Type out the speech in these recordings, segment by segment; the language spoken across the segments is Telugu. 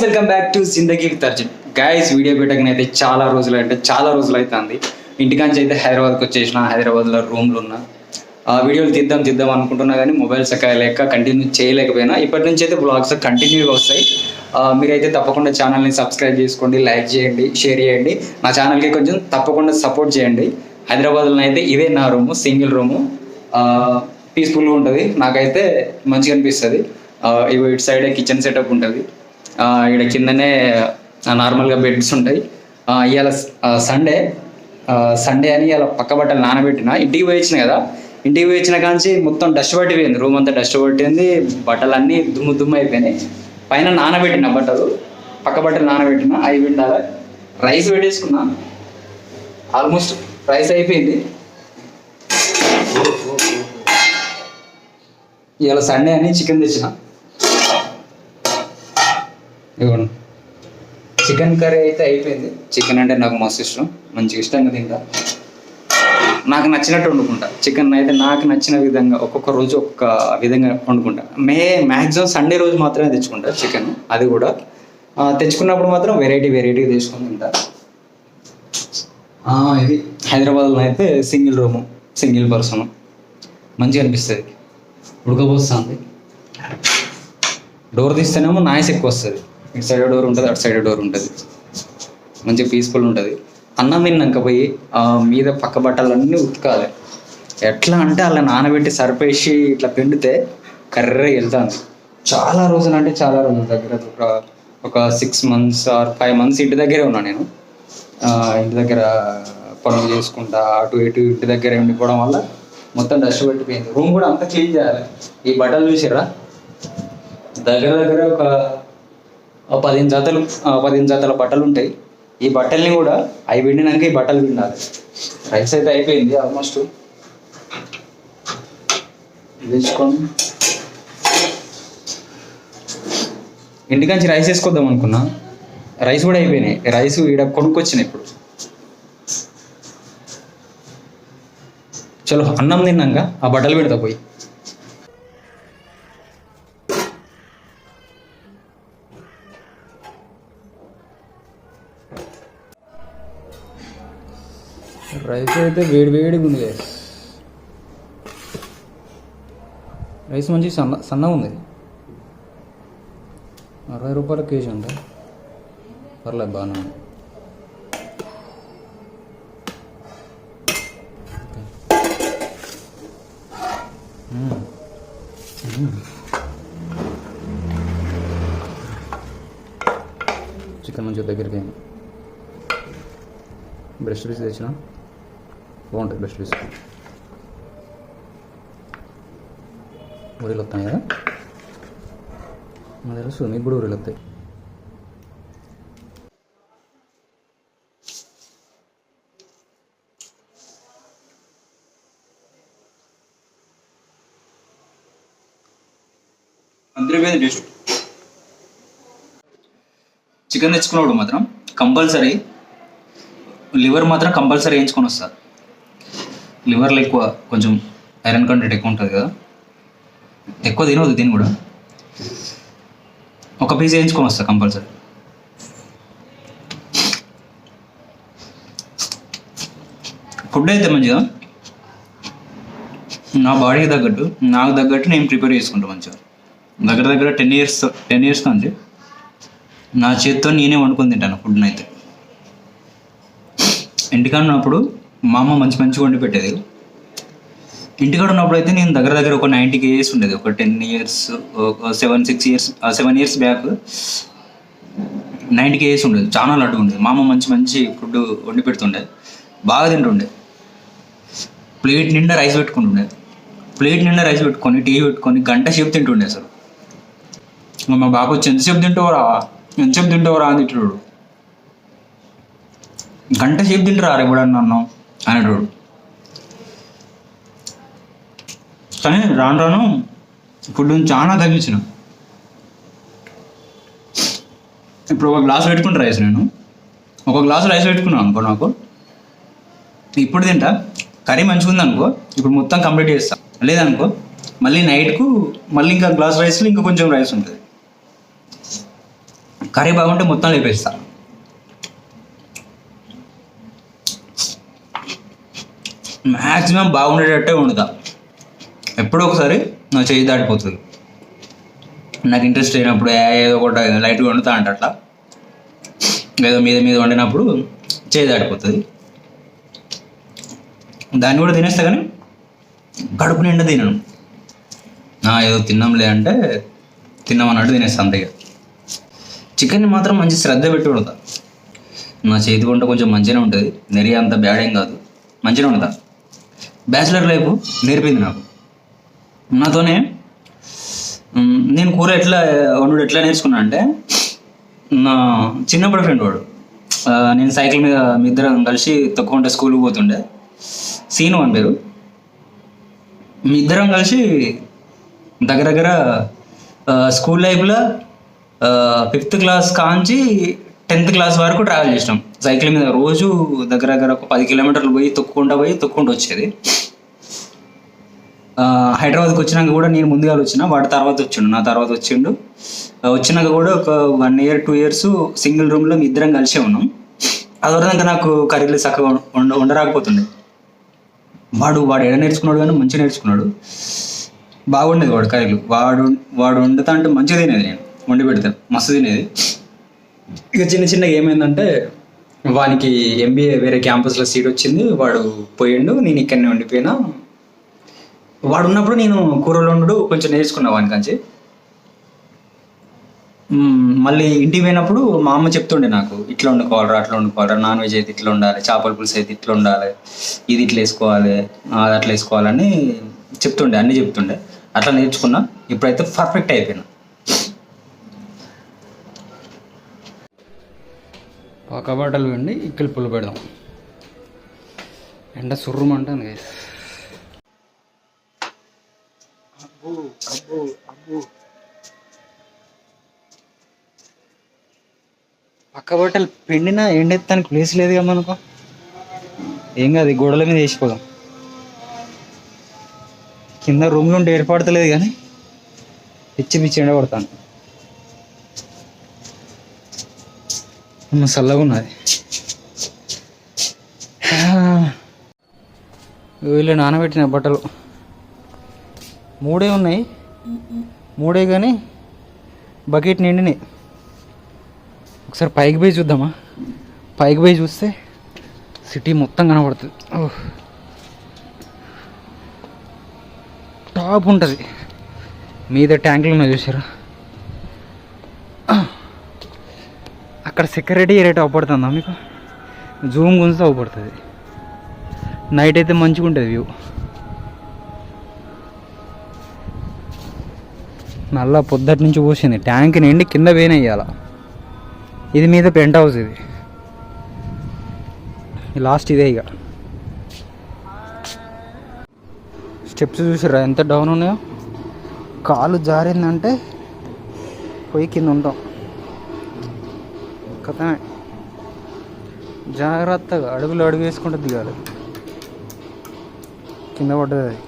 Welcome back to Zindagi with Arjun. Guys video పెట్టకనైతే చాలా రోజులు అవుతుంది. ఇంటికాంచి అయితే హైదరాబాద్కి వచ్చేసిన, హైదరాబాద్లో రూమ్లో ఉన్న వీడియోలు తీద్దాం అనుకుంటున్నా కానీ మొబైల్ లేక కంటిన్యూ చేయలేకపోయినా. ఇప్పటి నుంచి అయితే బ్లాగ్స్ కంటిన్యూగా వస్తాయి. మీరైతే తప్పకుండా ఛానల్ని సబ్స్క్రైబ్ చేసుకోండి, లైక్ చేయండి, షేర్ చేయండి. నా ఛానల్కి కొంచెం తప్పకుండా సపోర్ట్ చేయండి. హైదరాబాద్లో అయితే ఇదే నా రూము, సింగిల్ రూము, పీస్ఫుల్గా ఉంటుంది. నాకైతే మంచిగా అనిపిస్తుంది. ఇటు సైడ్ కిచెన్ సెటప్ ఉంటుంది, ఇక్కడ కిందనే నార్మల్గా బెడ్స్ ఉంటాయి. ఇవాళ సండే అని ఇలా పక్క బట్టలు నానబెట్టిన. ఇంటికి పోయి వచ్చిన కదా, ఇంటికి పోయి వచ్చిన కాంచి మొత్తం డస్ట్ పట్టిపోయింది, రూమ్ అంతా డస్ట్ పట్టింది, బట్టలు అన్నీ దుమ్ము అయిపోయినాయి. పైన నానబెట్టిన బట్టలు, పక్క బట్టలు నానబెట్టిన, అవి విండాలి. రైస్ పెట్టేసుకున్నా, ఆల్మోస్ట్ రైస్ అయిపోయింది. ఇవాళ సండే అని చికెన్ తెచ్చిన. ఇవ్వండి, చికెన్ కర్రీ అయితే అయిపోయింది. చికెన్ అంటే నాకు మస్తు ఇష్టం, మంచిగా ఇష్టంగా తింటా. నాకు నచ్చినట్టు వండుకుంటా చికెన్ అయితే, నాకు నచ్చిన విధంగా ఒక్కొక్క రోజు ఒక్కొక్క విధంగా వండుకుంటా. మ్యాక్సిమం సండే రోజు మాత్రమే తెచ్చుకుంటా చికెన్. అది కూడా తెచ్చుకున్నప్పుడు మాత్రం వెరైటీగా తెచ్చుకొని తింటా. ఇది హైదరాబాద్లో అయితే సింగిల్ రూము, సింగిల్ పర్సన్, మంచిగా అనిపిస్తుంది. ఉడకపోస్తుంది, డోర్ తీస్తేనేమో నాయిస్ ఎక్కువ వస్తుంది. ఇటు సైడ్ డోర్ ఉంటుంది, అటు సైడ్ డోర్ ఉంటుంది, మంచిగా పీస్ఫుల్ ఉంటుంది. అన్నం తిన్నాక పోయి మీద పక్క బట్టలన్నీ ఉతకాలి. ఎట్లా అంటే అలా నానబెట్టి సరిపేసి ఇట్లా పిండితే కర్రీ వెళ్తాను. చాలా రోజులు దగ్గర ఒక 6 months or 5 months ఇంటి దగ్గరే ఉన్నా నేను. ఇంటి దగ్గర పనులు చేసుకుంటా, అటు ఇటు ఇంటి దగ్గర ఉండిపోవడం వల్ల మొత్తం డస్ట్ పట్టిపోయింది. రూమ్ కూడా అంతా క్లీన్ చేయాలి. ఈ బట్టలు చూసారా, దగ్గర ఒక 15 జతల బట్టలు ఉంటాయి. ఈ బట్టల్ని కూడా అవి పిండినాక ఈ బట్టలు పిండాలి. రైస్ అయితే అయిపోయింది ఆల్మోస్ట్. తెచ్చుకొని ఇంటికాంచి రైస్ వేసుకొద్దాం అనుకున్నా, రైస్ కూడా అయిపోయినాయి. రైస్ ఇక్కడ కొనుక్కొచ్చినాయి. ఇప్పుడు చలో అన్నం తిన్నాక ఆ బట్టలు పెడతా పోయి. రైస్ అయితే వేడిగా ఉంది. రైస్ మంచి సన్నగా ఉంది. 60 రూపాయల కేజీ ఉంది, పర్లేదు, బాగానే ఉంది. చికెన్ మంచిగా దగ్గరికి అయింది. బ్రెస్ట్ పీస్ తెచ్చిన, బాగుంటుంది బ్రెస్ట్ పీస్. ఊరిలు వస్తాయి కదా, నాకు తెలుసు మీకు కూడా ఊరిలు వస్తాయి. అందరికీ టేస్ట్. చికెన్ తెచ్చుకున్నప్పుడు మాత్రం కంపల్సరీ లివర్ మాత్రం కంపల్సరీ వేయించుకొని వస్తారు. లివర్లో ఎక్కువ కొంచెం ఐరన్ కంటెంట్ ఎక్కువ ఉంటుంది కదా, ఎక్కువ తినవద్దు. దీన్ని కూడా ఒక పీస్ వేయించుకొని వస్తా కంపల్సరీ. ఫుడ్ అయితే మంచిగా నా బాడీకి తగ్గట్టు, నాకు తగ్గట్టు నేను ప్రిపేర్ చేసుకుంటాను మంచిగా. దగ్గర 10 years కంటే నా చేతితో నేనే వండుకొని తింటాను ఫుడ్ని అయితే. ఇంటికాడ ఉన్నప్పుడు మా అమ్మ మంచిగా వండి పెట్టేది. ఇంటికాడ ఉన్నప్పుడు అయితే నేను దగ్గర ఒక 90 kgs ఉండేది. ఒక 10 years, 7 years బ్యాక్ 90 kgs ఉండేది. చాలా లడ్డు ఉండేది. మా అమ్మ మంచి ఫుడ్ వండి పెడుతుండే, బాగా తింటుండే. ప్లేట్ నిండా రైస్ పెట్టుకుంటుండే, ప్లేట్ నిండా రైస్ పెట్టుకొని టీ పెట్టుకొని గంట సేపు తింటుండే. అసలు మా బాబు వచ్చి ఎంతసేపు తింటావురా అని తింటాడు. గంట సేపు తింటారా ఎప్పుడన్నా అన్నాం అనేటోడు. కానీ రాను ఫుడ్ చాలా తగ్గించిన. ఇప్పుడు ఒక గ్లాస్ పెట్టుకుంటా రైస్, నేను ఒక గ్లాసు రైస్ పెట్టుకున్నాను అనుకో, నాకు ఇప్పుడు తింటా. కర్రీ మంచిగా ఉంది అనుకో, ఇప్పుడు మొత్తం కంప్లీట్ చేస్తా. లేదనుకో మళ్ళీ నైట్కు మళ్ళీ ఇంకా గ్లాస్ రైస్లో ఇంకా కొంచెం రైస్ ఉంటుంది. కర్రీ బాగుంటే మొత్తం లేపేస్తా. మ్యాక్సిమం బాగుండేటట్టే వండుతా. ఎప్పుడో ఒకసారి నా చేయి దాటిపోతుంది, నాకు ఇంట్రెస్ట్ అయినప్పుడు ఏదో ఒకటి లైట్గా వండుతా అంట. అట్లా ఏదో మీద మీద వండినప్పుడు చేయి దాటిపోతుంది. దాన్ని కూడా తినేస్తా కానీ కడుపు నిండా తినను. ఏదో తిన్నాంలే అంటే తిన్నామన్నట్టు తినేస్తాను అంతే. చికెన్ని మాత్రం మంచి శ్రద్ధ పెట్టి వండుతా. నా చేతి వంట కొంచెం మంచిగానే ఉంటుంది, నెరి అంత బ్యాడ్ ఏం కాదు, మంచిగా వండుతా. బ్యాచిలర్ లైఫ్ నేర్పింది నాకు. నాతోనే నేను కూర ఎట్లా వండు ఎట్లా నేర్చుకున్నా అంటే, నా చిన్నప్పుడు ఫ్రెండ్ వాడు, నేను సైకిల్ మీద మీ ఇద్దరం కలిసి తొక్కుకుంటే స్కూల్కి పోతుండే, సీను అని పేరు. మీ ఇద్దరం కలిసి దగ్గర దగ్గర స్కూల్ లైఫ్లో 5th క్లాస్ కాంచి 10th క్లాస్ వరకు ట్రావెల్ చేసినాం సైకిల్ మీద. రోజు దగ్గర దగ్గర ఒక 10 కిలోమీటర్లు పోయి తొక్కుంటూ వచ్చేది. హైదరాబాద్కి వచ్చినాక కూడా నేను ముందుగా వచ్చిన, వాడి తర్వాత వచ్చిండు, నా తర్వాత వచ్చినాక కూడా ఒక 1 year 2 years సింగిల్ రూమ్లో మీ ఇద్దరం కలిసే ఉన్నాం. అదివరకు నాకు కర్రీలు చక్కగా ఉండరాకపోతుండే. వాడు ఎడ నేర్చుకున్నాడు కానీ మంచిగా నేర్చుకున్నాడు, బాగుండేది వాడు కర్రీలు. వాడు వండుతా అంటే మంచిగా తినేది, నేను వండి పెడితే మస్తు తినేది. ఇక చిన్నగా ఏమైందంటే, వానికి MBA వేరే క్యాంపస్లో సీట్ వచ్చింది, వాడు పోయిండు, నేను ఇక్కడనే ఉండిపోయినా. వాడు ఉన్నప్పుడు నేను కూరలు వండు కొంచెం నేర్చుకున్నా వానికంచి. మళ్ళీ ఇంటికి పోయినప్పుడు మా అమ్మ చెప్తుండే నాకు, ఇట్లా వండుకోవాలరా అట్లా వండుకోవాలరా, నాన్ వెజ్ అయితే ఇట్లా ఉండాలి, చేపల పులుసు అయితే ఇట్లా ఉండాలి, ఇది ఇట్లా వేసుకోవాలి, అది అట్లా వేసుకోవాలని చెప్తుండే, అన్నీ చెప్తుండే. అట్లా నేర్చుకున్నా. ఇప్పుడైతే పర్ఫెక్ట్ అయిపోయినా. పక్క బట్టలు వెండి ఇక్కలు పుల్ల పెడదాం. ఎండ సుర్రమంటుంది గైస్. అబ్బో పక్క బట్టలు పిండినా ఎండెత్తానికి ప్లేస్ లేదుగా మనకు. ఏం కాదు, గోడల మీద వేసిపోదాం. కింద రూమ్లో ఉంటే ఏర్పడతలేదు కానీ పిచ్చి ఎండ పడతాను. చల్లగా ఉన్నది. వీళ్ళు నానబెట్టిన బట్టలు 3 ఉన్నాయి, 3 కానీ బకెట్ నిండినాయి. ఒకసారి పైకి పోయి చూద్దామా? పైకి పోయి చూస్తే సిటీ మొత్తం కనబడుతుంది. టాప్ ఉంటుంది, మీద ట్యాంకులు ఉన్నాయి చూసారా. అక్కడ సెక్యూరిటీ ఏరియా అవపడుతుందా మీకు? జూమ్ గుంజితే అవపడుతుంది. నైట్ అయితే మంచిగా ఉంటుంది వ్యూ. నల్ల పొద్దుటి నుంచి పోసింది, ట్యాంక్ నిండి కింద వేయనయ్యాల. ఇది మీద పెంట్ హౌస్, ఇది లాస్ట్ ఇదే. ఇక స్టెప్స్ చూసారా ఎంత డౌన్ ఉన్నాయో. కాలు జారిందంటే పోయి కింద ఉంటాం. కథమే, జాగ్రత్తగా అడుగు వేసుకుంటూ దిగాలి, కింద పడ్డది అది.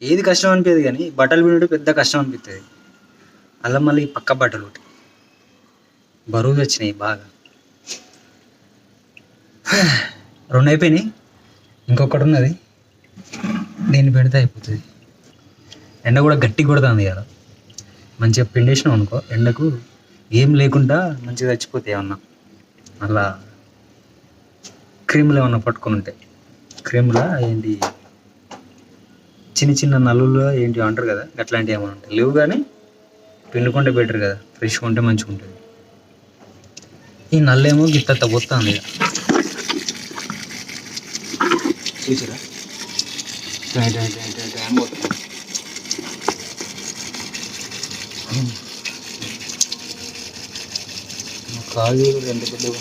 ఏది కష్టం అనిపించదు కానీ బట్టలు పిండడం పెద్ద కష్టం అనిపిస్తుంది. అలా మళ్ళీ పక్క బట్టలు ఒకటి బరువు వచ్చినాయి బాగా. 2 అయిపోయినాయి, ఇంకొకటి ఉన్నది, దీన్ని పెడితే అయిపోతుంది. ఎండ కూడా గట్టి కొడుతుంది కదా, మంచిగా పిండేసినాం అనుకో, ఎండకు ఏం లేకుండా మంచిగా చచ్చిపోతాయి. ఏమన్నా అలా క్రీములు ఏమన్నా పట్టుకొని ఉంటాయి, క్రీములా ఏంటి చిన్న నల్లులు ఏంటి అంటారు కదా, అట్లాంటివి ఏమైనా ఉంటాయి. లేవు కానీ పిండుకుంటే బెటర్ కదా, ఫ్రెష్గా ఉంటే మంచిగా ఉంటుంది. ఈ నల్లేమో గిత్త పోతుంది ఇక చూసారా, కాలు ఎంత పెద్దగా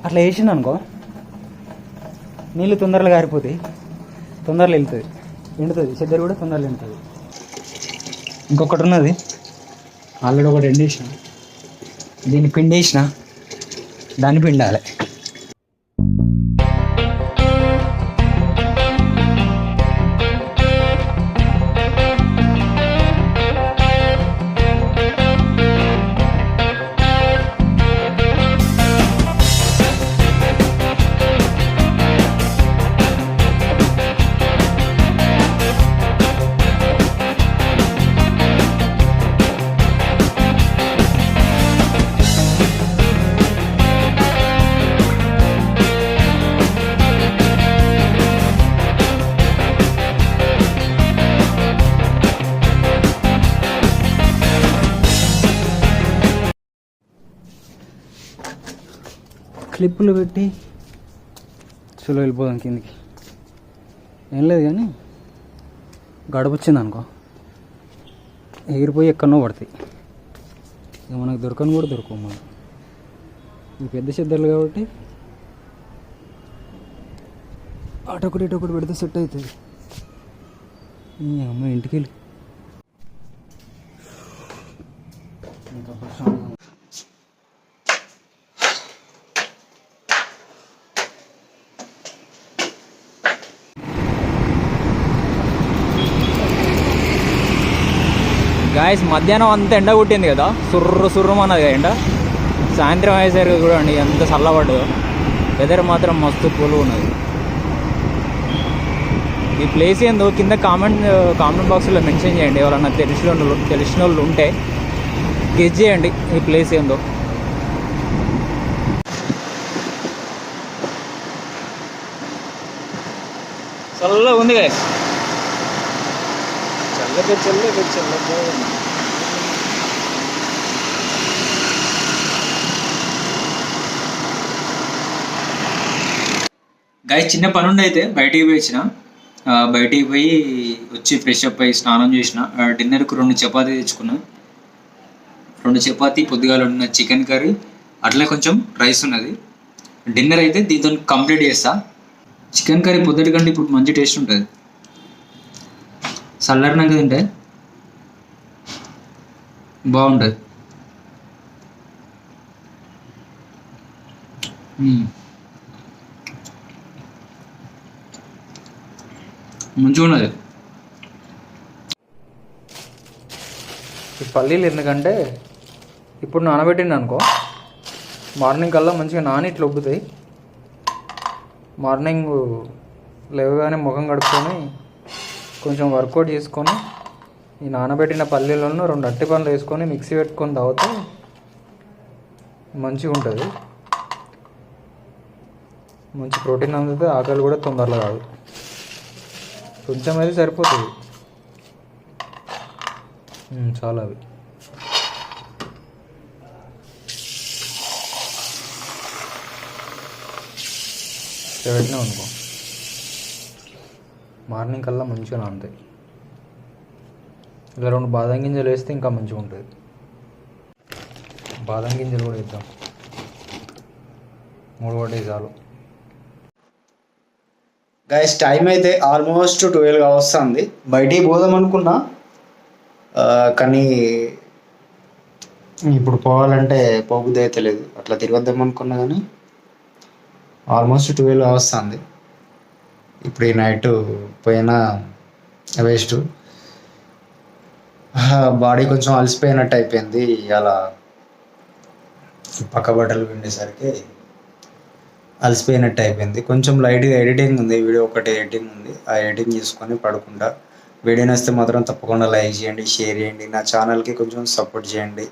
అట్లా వేసింది అనుకో, నీళ్ళు తొందరగా గారిపోతాయి, తొందరలో వెళ్తుంది, ఎండుతుంది, చెద్దరు కూడా తొందరలో ఎండుతుంది. ఇంకొకటి ఉన్నది, ఆల్రెడీ ఒకటి ఎండేసిన, దీన్ని పిండేసిన, దాన్ని పిండాలి. క్లిప్పులు పెట్టి చలో వెళ్ళిపోదాం కిందికి. ఏం లేదు కానీ గడుపు వచ్చింది అనుకో, ఎగిరిపోయి ఎక్కడనో పడతాయి. ఇక మనకు దొరకని కూడా దొరకవు. మనం ఈ పెద్ద చెద్దర్లు కాబట్టి అటొకటి ఇటొకటి పెడితే సెట్ అవుతుంది. ఈ అమ్మాయి ఇంటికి వెళ్ళి ఇంకా ప్రశాంతంగా. గాయస్ మధ్యాహ్నం అంతా ఎండ కొట్టింది కదా, సుర్రమన్నది ఎండ. సాయంత్రం అయ్యేసరికి చూడండి ఎంత చల్లబడ్డదో. వెదర్ మాత్రం మస్తు కూల్గా ఉన్నది. ఈ ప్లేస్ ఏందో కింద కామెంట్ బాక్స్లో మెన్షన్ చేయండి. ఎవరన్నా తెలిసిన వాళ్ళు ఉంటే గెస్ చేయండి ఈ ప్లేస్ ఏందో. చల్లగా ఉంది గాయస్, చల్లగా. గాయస్ చిన్న పని ఉండి అయితే బయటికి పోయి వచ్చిన. బయటికి పోయి వచ్చి ఫ్రెష్ అప్ అయ్యి స్నానం చేసిన. డిన్నర్కు 2 చపాతీ తెచ్చుకున్నా. 2 చపాతీ, పొద్దుగాల ఉన్న చికెన్ కర్రీ, అట్లే కొంచెం రైస్ ఉన్నది. డిన్నర్ అయితే దీంతో కంప్లీట్ చేస్తా. చికెన్ కర్రీ పొద్దుటి కంటే ఇప్పుడు మంచి టేస్ట్ ఉంటుంది. చల్లరినాక తింటే బాగుంటుంది. మంచిగా ఉన్నది. ఈ పల్లీలు ఎందుకంటే ఇప్పుడు నానబెట్టింది అనుకో, మార్నింగ్ కల్లా మంచిగా నాని ఇట్లా ఉబ్బుతాయి. మార్నింగ్ లేవగానే ముఖం కడుక్కొని కొంచెం వర్కౌట్ చేసుకొని ఈ నానబెట్టిన పల్లీలను 2 అట్టి పండ్లు వేసుకొని మిక్సీ పెట్టుకొని తాగితే మంచిగా ఉంటుంది. మంచి ప్రోటీన్ అందుతుంది, ఆకలి కూడా తొందరలో కాదు. కొంచెం అయితే సరిపోతుంది. చాలా అవి పెట్టినా అనుకో, మార్నింగ్ కల్లా మంచిగా నానుతాయి. ఇలా 2 బాదం గింజలు వేస్తే ఇంకా మంచిగా ఉంటుంది. బాదం గింజలు కూడా వేద్దాం, 3 పడ్డాయి చాలు. గైస్ టైం అయితే ఆల్మోస్ట్ 12 వస్తుంది. బయటికి పోదాం అనుకున్నా, కానీ ఇప్పుడు పోవాలంటే పోబుద్ది అయితే లేదు. అట్లా తిరగద్దాం అనుకున్నా కానీ ఆల్మోస్ట్ 12 వస్తుంది. ఇప్పుడు ఈ నైట్ పోయినా వేస్ట్. బాడీ కొంచెం అలసిపోయినట్టు అయిపోయింది. అలా పక్క బట్టలు పిండేసరికి అలసిపోయినట్టు అయిపోయింది. కొంచెం లైట్గా ఎడిటింగ్ ఉంది, వీడియో ఒకటి ఎడిటింగ్ ఉంది. ఆ ఎడిటింగ్ చేసుకొని పడుకుంటా. వీడియో నచ్చితే మాత్రం తప్పకుండా లైక్ చేయండి, షేర్ చేయండి, నా ఛానల్కి కొంచెం సపోర్ట్ చేయండి.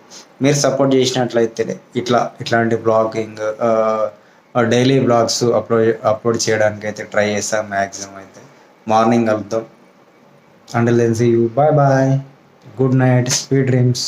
మీరు సపోర్ట్ చేసినట్లయితే ఇట్లాంటి బ్లాగింగ్, డైలీ బ్లాగ్స్ అప్లోడ్ చేయడానికి అయితే ట్రై చేస్తాను. మ్యాక్సిమం అయితే మార్నింగ్ కలుద్దాం. Until then see you, bye bye, good night, sweet dreams.